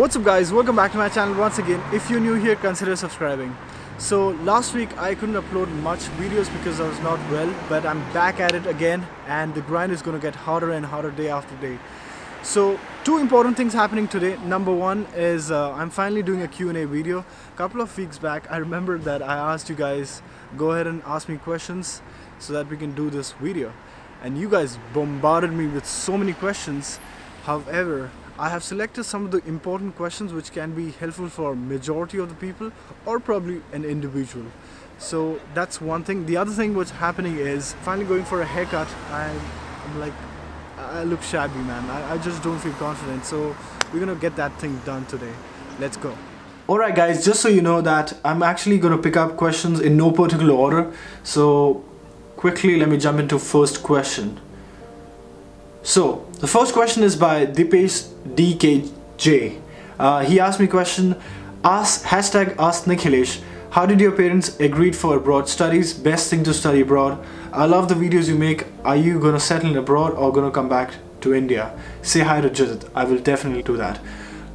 What's up guys, welcome back to my channel once again. If you're new here, consider subscribing. So last week I couldn't upload much videos because I was not well, but I'm back at it again and the grind is going to get harder and harder day after day. So two important things happening today. Number one is I'm finally doing a Q&A video. A couple of weeks back I remember that I asked you guys go ahead and ask me questions so that we can do this video, and you guys bombarded me with so many questions. However, I have selected some of the important questions which can be helpful for majority of the people or probably an individual. So that's one thing. The other thing what's happening is finally going for a haircut. I'm like, I look shabby, man. I just don't feel confident. So we're gonna get that thing done today. Let's go. Alright guys, just so you know that I'm actually gonna pick up questions in no particular order. So quickly let me jump into first question. So the first question is by Dipesh DKJ. He asked me question, ask Nikhilesh, how did your parents agree for abroad studies? Best thing to study abroad. I love the videos you make. Are you gonna settle abroad or gonna come back to India? Say hi to Judith. I will definitely do that.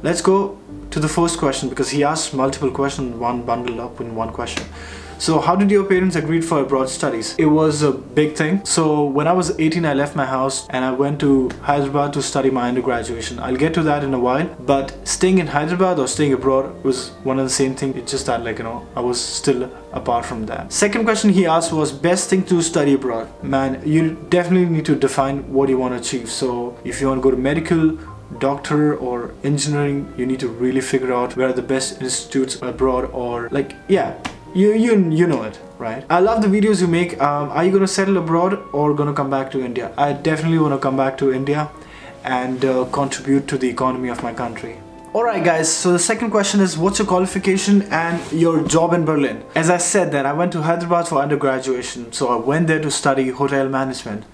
Let's go to the first question because he asked multiple questions, one bundled up in one question. So how did your parents agree for abroad studies? It was a big thing. So when I was 18 I left my house and I went to Hyderabad to study my undergraduation. I'll get to that in a while, but staying in Hyderabad or staying abroad was one and the same thing. It's just that, like, you know, I was still apart from that. Second question he asked was best thing to study abroad. Man, you definitely need to define what you want to achieve. So if you want to go to medical, doctor or engineering, you need to really figure out where are the best institutes abroad, or like, yeah, you know it, right? I love the videos you make. Are you gonna settle abroad or gonna come back to India? I definitely want to come back to India and contribute to the economy of my country. Alright guys, so the second question is what's your qualification and your job in Berlin? As I said that I went to Hyderabad for undergraduation, so I went there to study hotel management.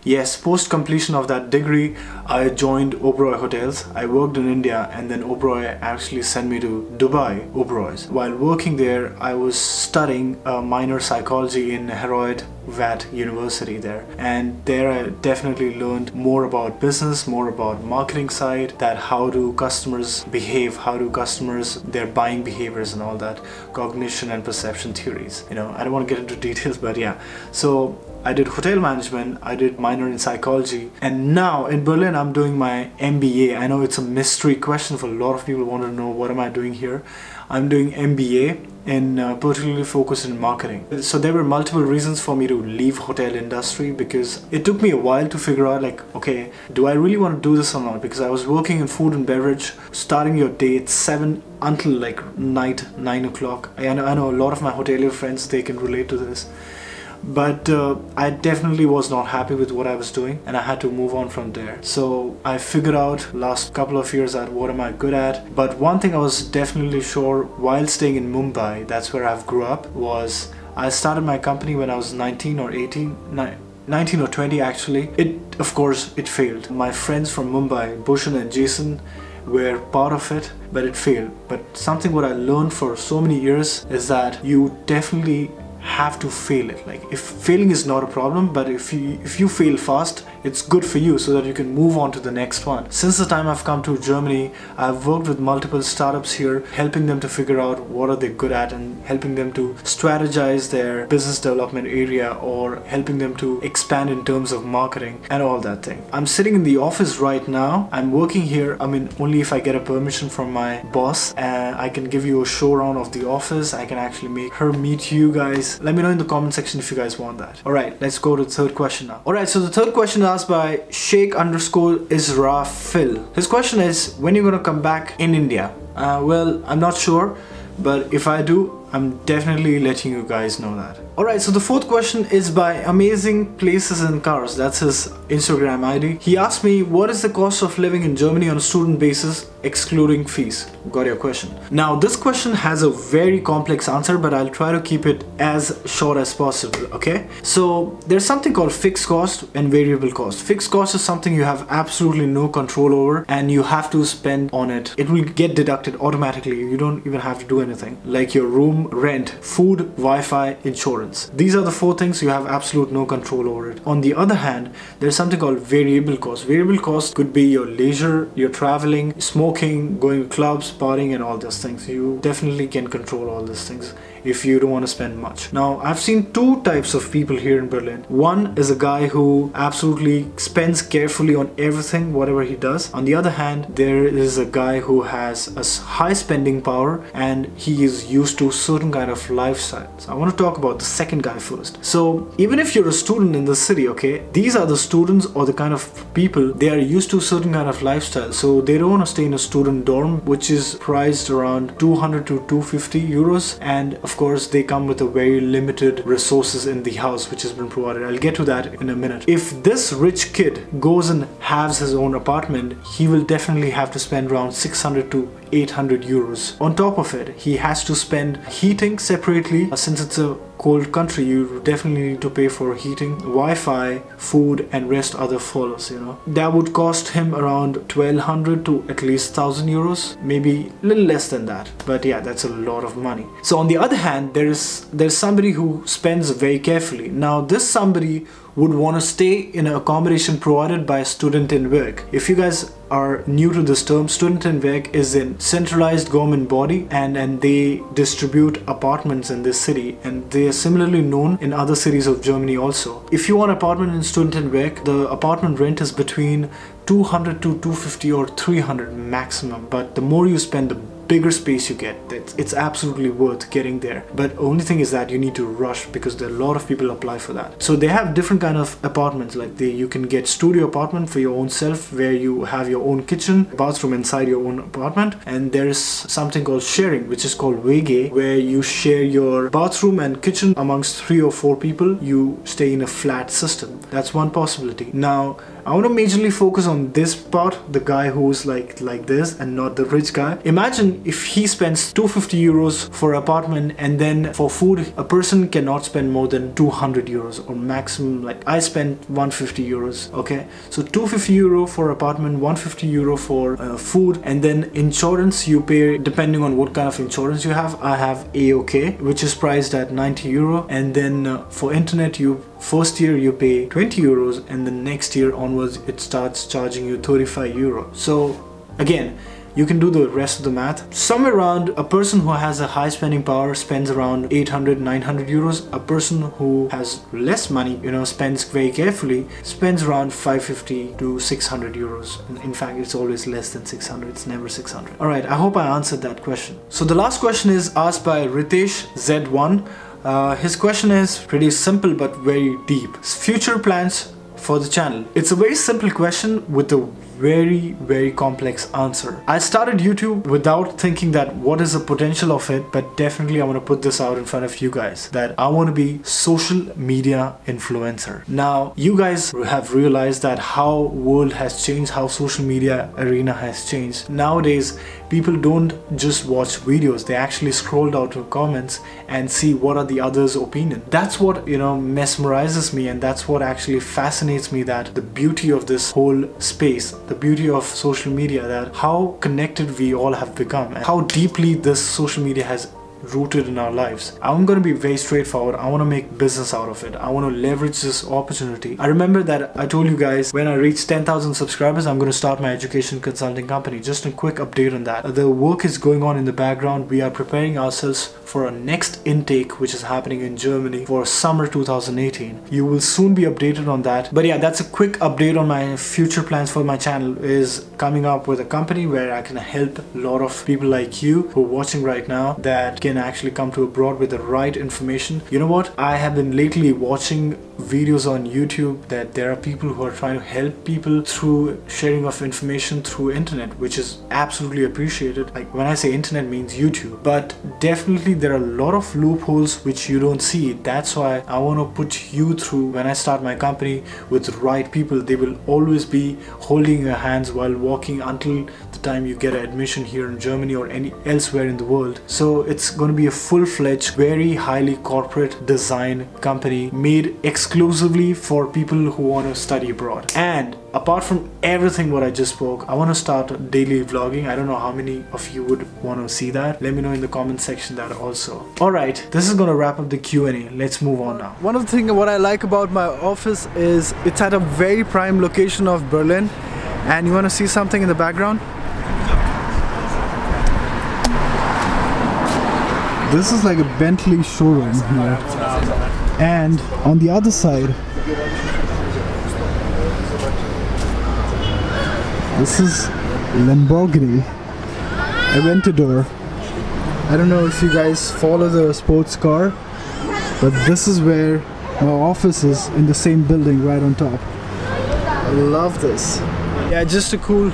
Yes, post completion of that degree, I joined Oberoi Hotels. I worked in India and then Oberoi actually sent me to Dubai, Oberoi's. While working there, I was studying minor psychology in Heroed VAT University there. And there I definitely learned more about business, more about marketing side, that how do customers behave, how do customers, their buying behaviors and all that, cognition and perception theories. You know, I don't want to get into details, but yeah. So I did hotel management, I did minor in psychology, and now in Berlin I'm doing my MBA. I know it's a mystery question for a lot of people, want to know what am I doing here. I'm doing MBA and particularly focused in marketing. So there were multiple reasons for me to leave hotel industry because it took me a while to figure out, like, okay, do I really want to do this or not? Because I was working in food and beverage, starting your day at 7 until like night 9 o'clock. I know a lot of my hotelier friends, they can relate to this. But I definitely was not happy with what I was doing and I had to move on from there. So I figured out last couple of years at what am I good at. But one thing I was definitely sure while staying in Mumbai, that's where I've grew up, was I started my company when I was 19 or 20 actually. Of course it failed. My friends from Mumbai, Bhushan and Jason, were part of it, but it failed. But something what I learned for so many years is that you definitely have to fail it. Like, if failing is not a problem, but if you fail fast, it's good for you so that you can move on to the next one. Since the time I've come to Germany, I've worked with multiple startups here, helping them to figure out what are they good at and helping them to strategize their business development area or helping them to expand in terms of marketing and all that thing. I'm sitting in the office right now. I'm working here. I mean, only if I get a permission from my boss, and I can give you a show around of the office. I can actually make her meet you guys. Let me know in the comment section if you guys want that. Alright, let's go to the third question now. Alright, so the third question is asked by Sheikh_Israfil. His question is, when are you gonna come back in India? Well, I'm not sure, but if I do, I'm definitely letting you guys know that. Alright, so the fourth question is by Amazing Places and Cars. That's his Instagram ID. He asked me, what is the cost of living in Germany on a student basis, excluding fees? Got your question. Now, this question has a very complex answer, but I'll try to keep it as short as possible, okay? So there's something called fixed cost and variable cost. Fixed cost is something you have absolutely no control over and you have to spend on it. It will get deducted automatically. You don't even have to do anything. Like your room rent, food, Wi-Fi, insurance. insurance. These are the four things you have absolute no control over it. On the other hand, there's something called variable cost. Variable cost could be your leisure, your traveling, smoking, going to clubs, partying, and all those things. You definitely can control all these things if you don't want to spend much. Now, I've seen two types of people here in Berlin. One is a guy who absolutely spends carefully on everything, whatever he does. On the other hand, there is a guy who has a high spending power and he is used to certain kind of lifestyle. So I want to talk about the second guy first. So even if you're a student in the city, okay, these are the students or the kind of people, they are used to certain kind of lifestyle. So they don't want to stay in a student dorm, which is priced around 200 to 250 euros. And of course, they come with a very limited resources in the house which has been provided. I'll get to that in a minute. If this rich kid goes and has his own apartment, he will definitely have to spend around 600 to 800 euros. On top of it, he has to spend heating separately. Since it's a cold country, you definitely need to pay for heating, Wi-Fi, food, and rest other follows, you know. That would cost him around 1200 to at least 1000 euros, maybe a little less than that. But yeah, that's a lot of money. So on the other hand, there's somebody who spends very carefully. Now this somebody would want to stay in an accommodation provided by Student in Werk. If you guys are new to this term, Student in Werk is a centralized government body and they distribute apartments in this city, and they are similarly known in other cities of Germany also. If you want an apartment in Student in Werk, the apartment rent is between 200 to 250 or 300 maximum, but the more you spend, the bigger space you get. It's absolutely worth getting there. But only thing is that you need to rush because there are a lot of people apply for that. So they have different kind of apartments, like you can get studio apartment for your own self where you have your own kitchen, bathroom inside your own apartment, and there is something called sharing, which is called WG, where you share your bathroom and kitchen amongst 3 or 4 people. You stay in a flat system. That's one possibility. Now I want to majorly focus on this part, the guy who's like this and not the rich guy. Imagine if he spends 250 euros for apartment, and then for food a person cannot spend more than 200 euros or maximum, like I spend 150 euros. Okay, so 250 euro for apartment, 150 euro for food, and then insurance you pay depending on what kind of insurance you have. I have AOK, which is priced at 90 euro, and then for internet, first year you pay 20 euros, and the next year onwards it starts charging you 35 euros. So again, you can do the rest of the math. Somewhere around, a person who has a high spending power spends around 800, 900 euros. A person who has less money, you know, spends very carefully, spends around 550 to 600 euros. In fact, it's always less than 600. It's never 600. All right, I hope I answered that question. So the last question is asked by Ritesh Z1. His question is pretty simple but very deep. Future plans for the channel. It's a very simple question with a very complex answer. I started YouTube without thinking that what is the potential of it, but definitely I want to put this out in front of you guys that I want to be social media influencer. Now you guys have realized that how world has changed, how social media arena has changed. Nowadays people don't just watch videos, they actually scroll down to comments and see what are the others' opinion. That's what, you know, mesmerizes me, and that's what actually fascinates me, that the beauty of this whole space, the beauty of social media, that how connected we all have become and how deeply this social media has rooted in our lives. I'm going to be very straightforward. I want to make business out of it. I want to leverage this opportunity. I remember that I told you guys when I reach 10,000 subscribers, I'm going to start my education consulting company. Just a quick update on that. The work is going on in the background. We are preparing ourselves for our next intake, which is happening in Germany for summer 2018. You will soon be updated on that. But yeah, that's a quick update on my future plans for my channel. Is coming up with a company where I can help a lot of people like you who are watching right now that can actually come to abroad with the right information. You know what? I have been lately watching videos on YouTube that there are people who are trying to help people through sharing of information through internet, which is absolutely appreciated. Like when I say internet means YouTube, but definitely there are a lot of loopholes which you don't see. That's why I want to put you through. When I start my company with the right people, they will always be holding your hands while walking until the time you get an admission here in Germany or elsewhere in the world. So it's going to be a full-fledged, very highly corporate design company made exclusively exclusively for people who want to study abroad. And apart from everything what I just spoke, I want to start daily vlogging. I don't know how many of you would want to see that. Let me know in the comment section that also. Alright, this is gonna wrap up the Q&A. Let's move on now. One of the things what I like about my office is it's at a very prime location of Berlin. And you want to see something in the background? This is like a Bentley showroom here. And on the other side, this is Lamborghini Aventador. I don't know if you guys follow the sports car, but this is where my office is, in the same building right on top. I love this. Yeah, just a cool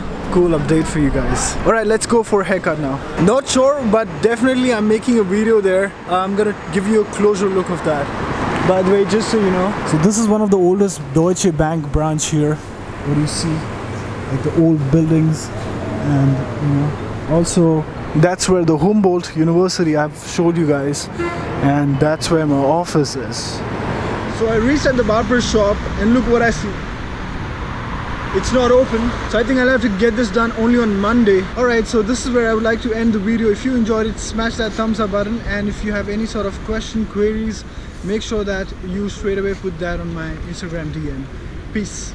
update for you guys. Alright, let's go for a haircut now. Not sure, but definitely I'm making a video there. I'm gonna give you a closer look of that. By the way, just so you know. So this is one of the oldest Deutsche Bank branch here. What do you see? Like the old buildings. And also that's where the Humboldt University I've showed you guys. And that's where my office is. So I reached at the barber shop and look what I see. It's not open, so I think I'll have to get this done only on Monday. Alright, so this is where I would like to end the video. If you enjoyed it, smash that thumbs up button, and if you have any sort of question, queries, make sure that you straight away put that on my Instagram DM. Peace.